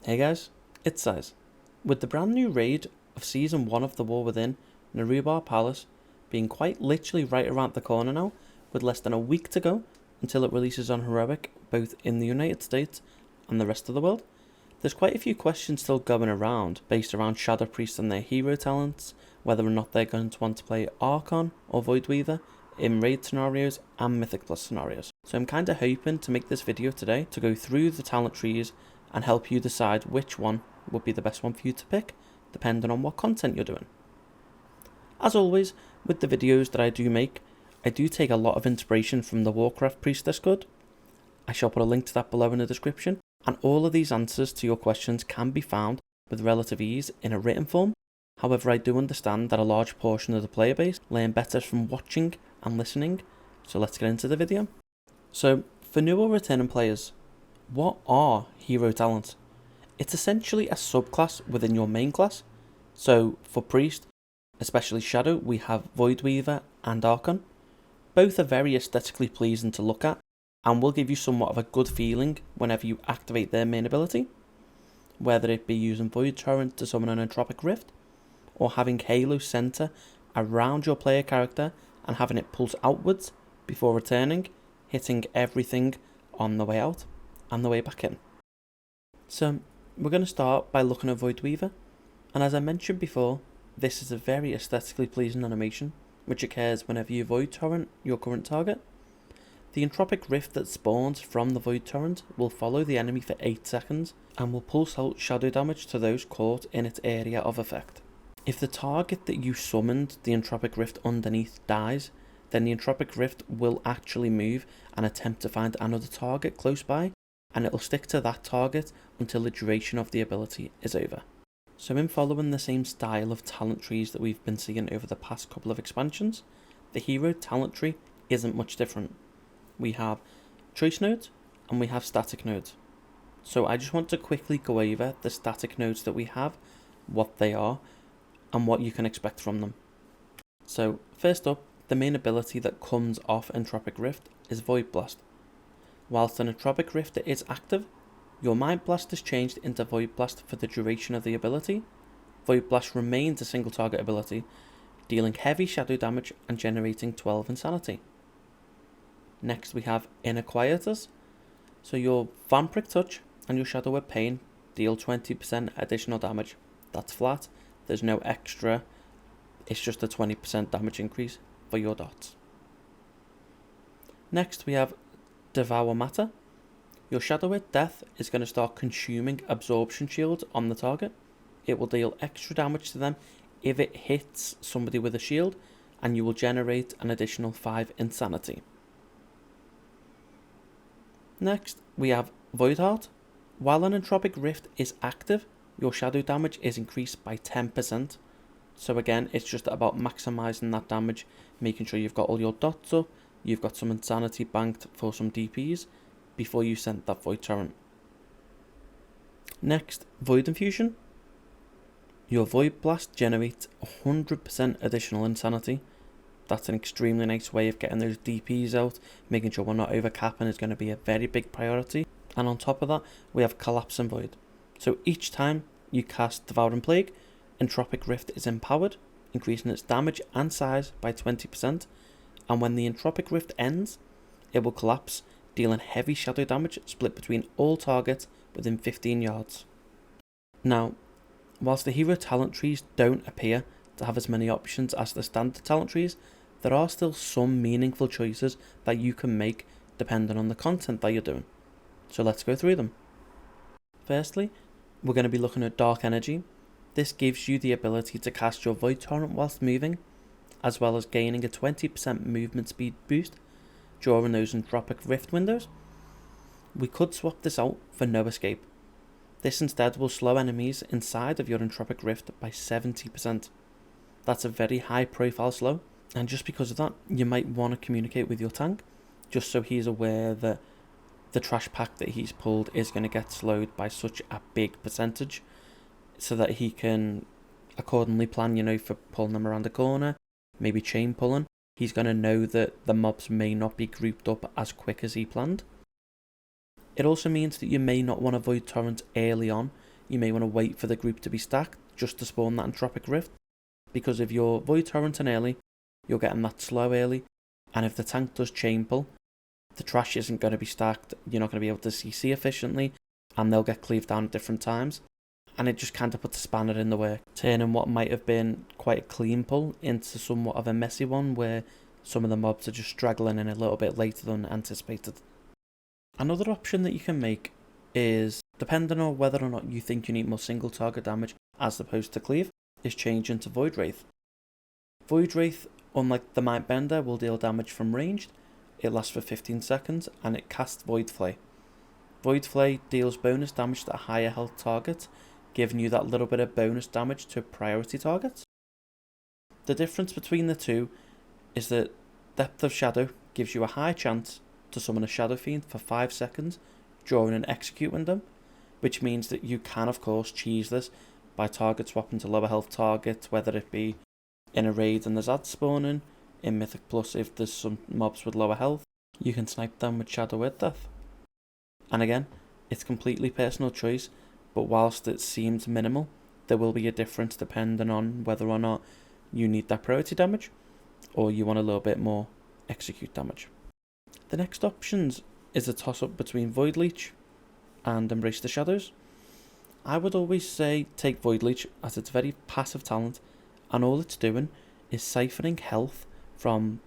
Hey guys, it's Size. With the brand new raid of Season 1 of The War Within, Narubar Palace being quite literally right around the corner now, with less than a week to go until it releases on Heroic both in the United States and the rest of the world, there's quite a few questions still going around based around Shadow Priests and their hero talents, whether or not they're going to want to play Archon or Voidweaver in raid scenarios and Mythic Plus scenarios. So I'm kinda hoping to make this video today to go through the talent trees and help you decide which one would be the best one for you to pick, depending on what content you're doing. As always, with the videos that I do make, I do take a lot of inspiration from the Warcraft Priest Discord. I shall put a link to that below in the description, and all of these answers to your questions can be found with relative ease in a written form. However, I do understand that a large portion of the player base learn better from watching and listening, so let's get into the video. So, for new or returning players, what are hero talents? It's essentially a subclass within your main class. So for Priest, especially Shadow, we have Voidweaver and Archon. Both are very aesthetically pleasing to look at and will give you somewhat of a good feeling whenever you activate their main ability, whether it be using Void Torrent to summon an Entropic Rift, or having Halo center around your player character and having it pulse outwards before returning, hitting everything on the way out and the way back in. So we're going to start by looking at Voidweaver, and as I mentioned before, this is a very aesthetically pleasing animation which occurs whenever you Void Torrent your current target. The Entropic Rift that spawns from the Void Torrent will follow the enemy for 8 seconds and will pulse out shadow damage to those caught in its area of effect. If the target that you summoned the Entropic Rift underneath dies, then the Entropic Rift will actually move and attempt to find another target close by, and it will stick to that target until the duration of the ability is over. So in following the same style of talent trees that we've been seeing over the past couple of expansions, the hero talent tree isn't much different. We have choice nodes and we have static nodes. So I just want to quickly go over the static nodes that we have, what they are, and what you can expect from them. So first up, the main ability that comes off Entropic Rift is Void Blast. Whilst an Entropic Rift is active, your Mind Blast is changed into Void Blast for the duration of the ability. Void Blast remains a single target ability, dealing heavy shadow damage and generating 12 insanity. Next we have Inner Quieters. So your Vampiric Touch and your Shadow Web Pain deal 20% additional damage. That's flat, there's no extra, it's just a 20% damage increase for your dots. Next we have Devour Matter. Your Shadow Word Death is going to start consuming absorption shields on the target. It will deal extra damage to them if it hits somebody with a shield, and you will generate an additional 5 insanity. Next we have Void Heart. While an Entropic Rift is active, your shadow damage is increased by 10%. So again, it's just about maximizing that damage, making sure you've got all your dots up, you've got some insanity banked for some DPs before you send that Void Torrent. Next, Void Infusion. Your Void Blast generates 100% additional insanity. That's an extremely nice way of getting those DPs out, making sure we're not overcapping is going to be a very big priority. And on top of that, we have Collapsing Void. So each time you cast Devouring Plague, Entropic Rift is empowered, increasing its damage and size by 20%, and when the Entropic Rift ends, it will collapse, dealing heavy shadow damage split between all targets within 15 yards. Now, whilst the hero talent trees don't appear to have as many options as the standard talent trees, there are still some meaningful choices that you can make depending on the content that you're doing. So let's go through them. Firstly, we're going to be looking at Dark Energy. This gives you the ability to cast your Void Torrent whilst moving, as well as gaining a 20% movement speed boost during those Entropic Rift windows. We could swap this out for No Escape. This instead will slow enemies inside of your Entropic Rift by 70%. That's a very high profile slow, and just because of that, you might want to communicate with your tank, just so he's aware that the trash pack that he's pulled is going to get slowed by such a big percentage, so that he can accordingly plan, for pulling them around the corner, maybe chain pulling. He's going to know that the mobs may not be grouped up as quick as he planned. It also means that you may not want to Void Torrent early on you may want to wait for the group to be stacked just to spawn that Entropic Rift, because if you're Void Torrenting early, you're getting that slow early, and if the tank does chain pull, the trash isn't going to be stacked, you're not going to be able to CC efficiently, and they'll get cleaved down at different times, and it just kind of puts a spanner in the work, turning what might have been quite a clean pull into somewhat of a messy one where some of the mobs are just straggling in a little bit later than anticipated. Another option that you can make is, depending on whether or not you think you need more single target damage as opposed to cleave, is change into Void Wraith. Void Wraith, unlike the Mindbender, will deal damage from ranged, it lasts for 15 seconds, and it casts Void Flay. Void Flay deals bonus damage to a higher health target, giving you that little bit of bonus damage to priority targets. The difference between the two is that Depth of Shadow gives you a high chance to summon a Shadow Fiend for 5 seconds during an execute window, which means that you can of course cheese this by target swapping to lower health targets, whether it be in a raid and there's ads spawning, in Mythic Plus if there's some mobs with lower health, you can snipe them with Shadow Word Death. And again, it's completely personal choice, but whilst it seems minimal, there will be a difference depending on whether or not you need that priority damage, or you want a little bit more execute damage. The next options is a toss-up between Void Leech and Embrace the Shadows. I would always say take Void Leech, as it's a very passive talent, and all it's doing is siphoning health from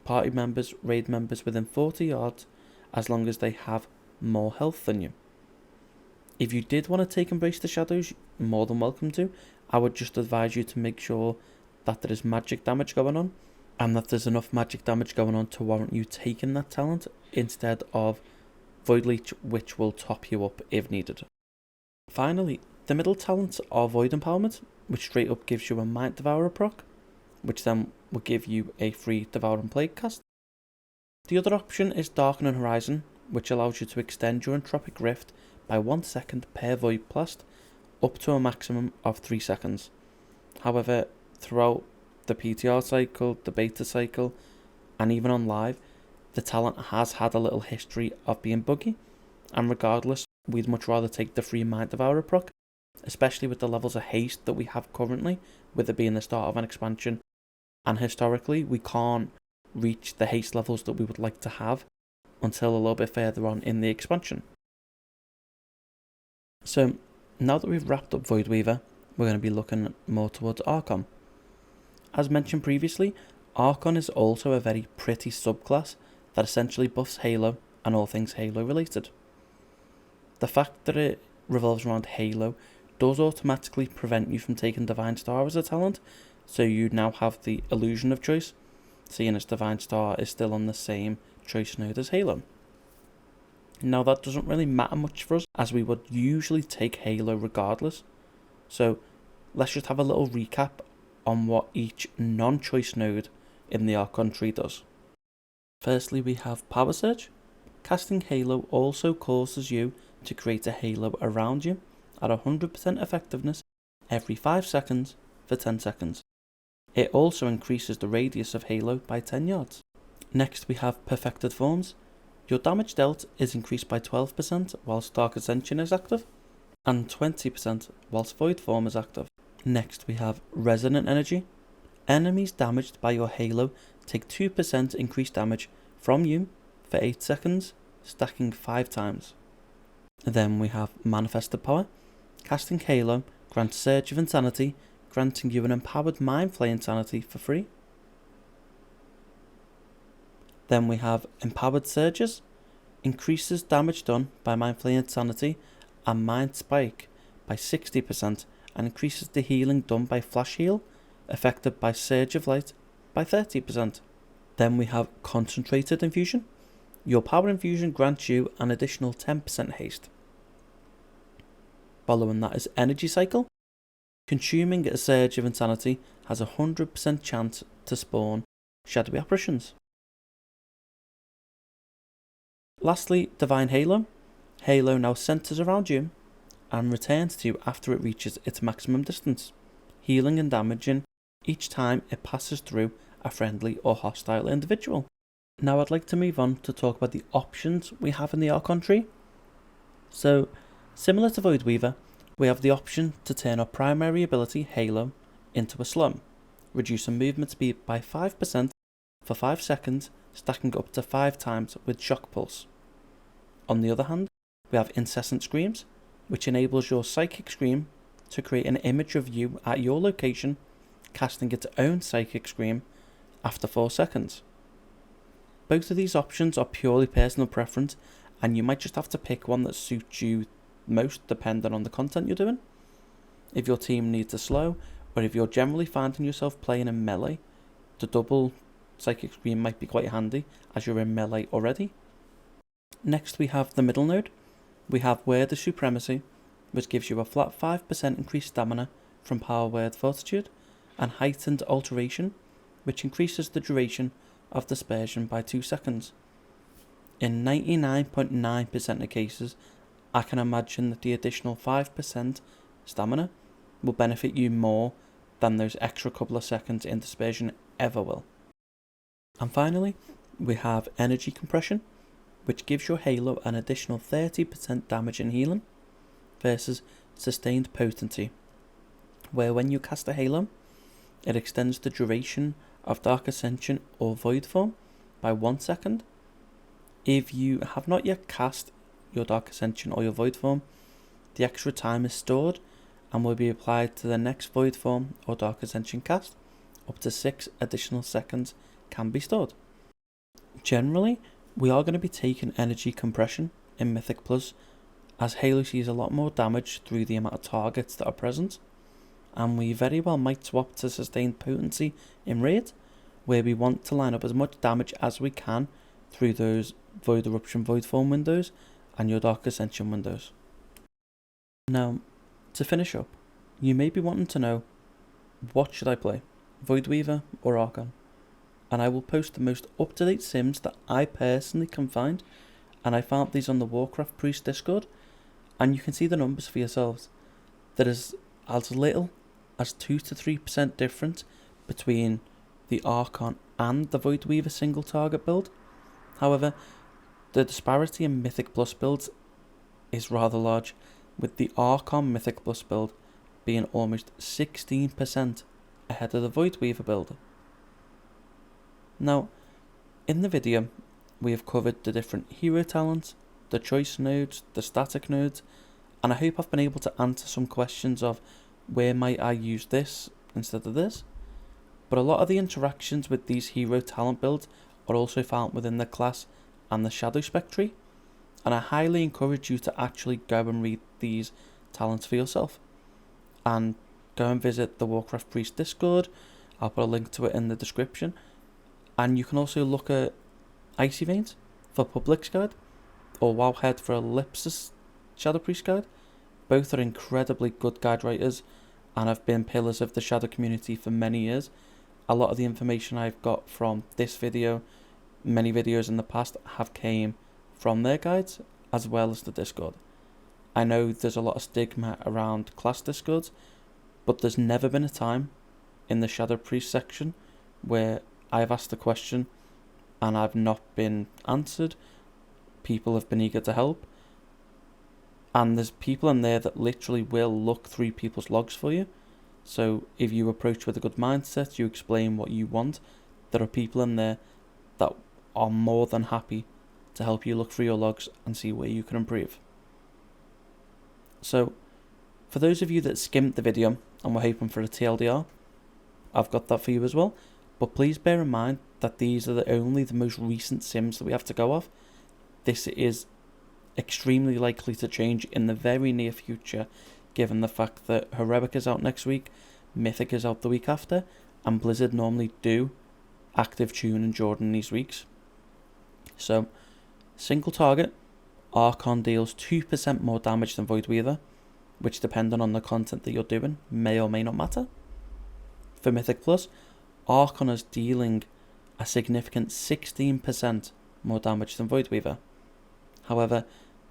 party members, raid members within 40 yards, as long as they have more health than you. If you did want to take Embrace the Shadows, you're more than welcome to. I would just advise you to make sure that there is magic damage going on, and that there's enough magic damage going on to warrant you taking that talent instead of Void Leech, which will top you up if needed. Finally, the middle talents are Void Empowerment, which straight up gives you a Mind Devourer proc, which then will give you a free Devouring Plague cast. The other option is Darkening Horizon, which allows you to extend your Entropic Rift by 1 second per Void Blast, up to a maximum of 3 seconds. However, throughout the PTR cycle, the beta cycle, and even on live, the talent has had a little history of being buggy, and regardless, we'd much rather take the free Mind Devourer proc, especially with the levels of haste that we have currently, with it being the start of an expansion, and historically we can't reach the haste levels that we would like to have until a little bit further on in the expansion. So now that we've wrapped up Voidweaver, we're going to be looking more towards Archon. As mentioned previously, Archon is also a very pretty subclass that essentially buffs Halo and all things Halo related. The fact that it revolves around Halo does automatically prevent you from taking Divine Star as a talent, so you now have the illusion of choice, seeing as Divine Star is still on the same choice node as Halo. Now that doesn't really matter much for us, as we would usually take Halo regardless, so let's just have a little recap on what each non-choice node in the Archon tree does. Firstly, we have Power Surge. Casting Halo also causes you to create a halo around you at 100% effectiveness every 5 seconds for 10 seconds. It also increases the radius of Halo by 10 yards. Next we have Perfected Forms. Your damage dealt is increased by 12% whilst Dark Ascension is active, and 20% whilst Void Form is active. Next we have Resonant Energy. Enemies damaged by your Halo take 2% increased damage from you for 8 seconds, stacking 5 times. Then we have Manifested Power. Casting Halo grants Surge of Insanity, granting you an empowered Mind Flay Insanity for free. Then we have Empowered Surges. Increases damage done by Mind Flay Insanity and Mind Spike by 60%, and increases the healing done by Flash Heal, affected by Surge of Light, by 30%. Then we have Concentrated Infusion. Your Power Infusion grants you an additional 10% haste. Following that is Energy Cycle. Consuming a Surge of Insanity has a 100% chance to spawn Shadowy Apparitions. Lastly, Divine Halo. Halo now centers around you and returns to you after it reaches its maximum distance, healing and damaging each time it passes through a friendly or hostile individual. Now I'd like to move on to talk about the options we have in the Archon tree. So, similar to Voidweaver, We have the option to turn our primary ability, Halo, into a slum, reducing movement speed by 5% for 5 seconds, stacking up to 5 times with Shock Pulse. On the other hand, we have Incessant Screams, which enables your Psychic Scream to create an image of you at your location, casting its own Psychic Scream after 4 seconds. Both of these options are purely personal preference, and you might just have to pick one that suits you most depending on the content you're doing. If your team needs a slow, or if you're generally finding yourself playing in melee, the double Psychic Scream might be quite handy as you're in melee already. Next we have the middle node. We have Word of Supremacy, which gives you a flat 5% increased stamina from Power Word Fortitude, and Heightened Alteration, which increases the duration of dispersion by 2 seconds. In 99.9% of cases, I can imagine that the additional 5% stamina will benefit you more than those extra couple of seconds in dispersion ever will. And finally, we have Energy Compression, which gives your Halo an additional 30% damage and healing, versus Sustained Potency, where when you cast a Halo, it extends the duration of Dark Ascension or Void Form by 1 second. If you have not yet cast your Dark Ascension or your Void Form, the extra time is stored and will be applied to the next Void Form or Dark Ascension cast. Up to 6 additional seconds can be stored. Generally, we are going to be taking Energy Compression in Mythic Plus, as Halo sees a lot more damage through the amount of targets that are present, and we very well might swap to Sustained Potency in Raid, where we want to line up as much damage as we can through those Void Eruption Void Form windows and your Dark Ascension windows. Now, to finish up, you may be wanting to know, what should I play, Voidweaver or Archon? And I will post the most up-to-date sims that I personally can find, and I found these on the Warcraft Priest Discord, and you can see the numbers for yourselves. There is as little as 2 to 3% difference between the Archon and the Voidweaver single target build. However, the disparity in Mythic Plus builds is rather large, with the Archon Mythic Plus build being almost 16% ahead of the Voidweaver build. Now, in the video, we have covered the different hero talents, the choice nodes, the static nodes, and I hope I've been able to answer some questions of where might I use this instead of this. But a lot of the interactions with these hero talent builds are also found within the class and the shadow spec tree, and I highly encourage you to actually go and read these talents for yourself, and go and visit the Warcraft Priest Discord. I'll put a link to it in the description, and you can also look at Icy Veins for Public's Guide, or Wowhead for Ellipsis Shadow Priest Guide. Both are incredibly good guide writers and have been pillars of the Shadow community for many years. A lot of the information I've got from this video, many videos in the past, have came from their guides as well as the Discord. I know there's a lot of stigma around class Discords, but there's never been a time in the Shadow Priest section where I've asked a question and I've not been answered. People have been eager to help, and there's people in there that literally will look through people's logs for you. So if you approach with a good mindset, you explain what you want, there are people in there that are more than happy to help you look through your logs and see where you can improve. So for those of you that skimmed the video and were hoping for a TLDR, I've got that for you as well. But please bear in mind that these are only the most recent sims that we have to go off. This is extremely likely to change in the very near future, given the fact that Heroic is out next week, Mythic is out the week after, and Blizzard normally do active tune and Jordan these weeks. So, single target, Archon deals 2% more damage than Voidweaver, which depending on the content that you're doing may or may not matter. For Mythic Plus, Archon is dealing a significant 16% more damage than Voidweaver. However,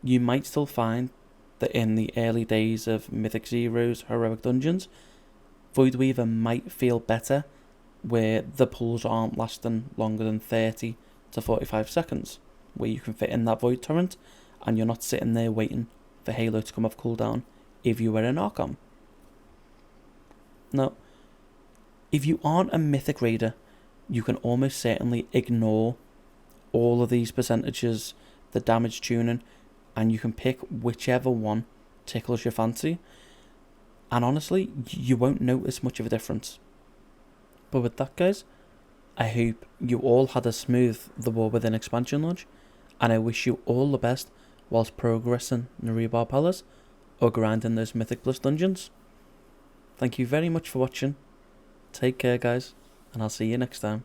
you might still find that in the early days of Mythic Zero's Heroic Dungeons, Voidweaver might feel better where the pulls aren't lasting longer than 30 to 45 seconds, where you can fit in that Void Torrent and you're not sitting there waiting for Halo to come off cooldown if you were an Archon. Now, if you aren't a Mythic Raider, you can almost certainly ignore all of these percentages, the damage tuning, and you can pick whichever one tickles your fancy. And honestly, you won't notice much of a difference. But with that, guys, I hope you all had a smooth The War Within expansion launch, and I wish you all the best whilst progressing Nerebar Palace or grinding those Mythic Plus dungeons. Thank you very much for watching. Take care, guys, and I'll see you next time.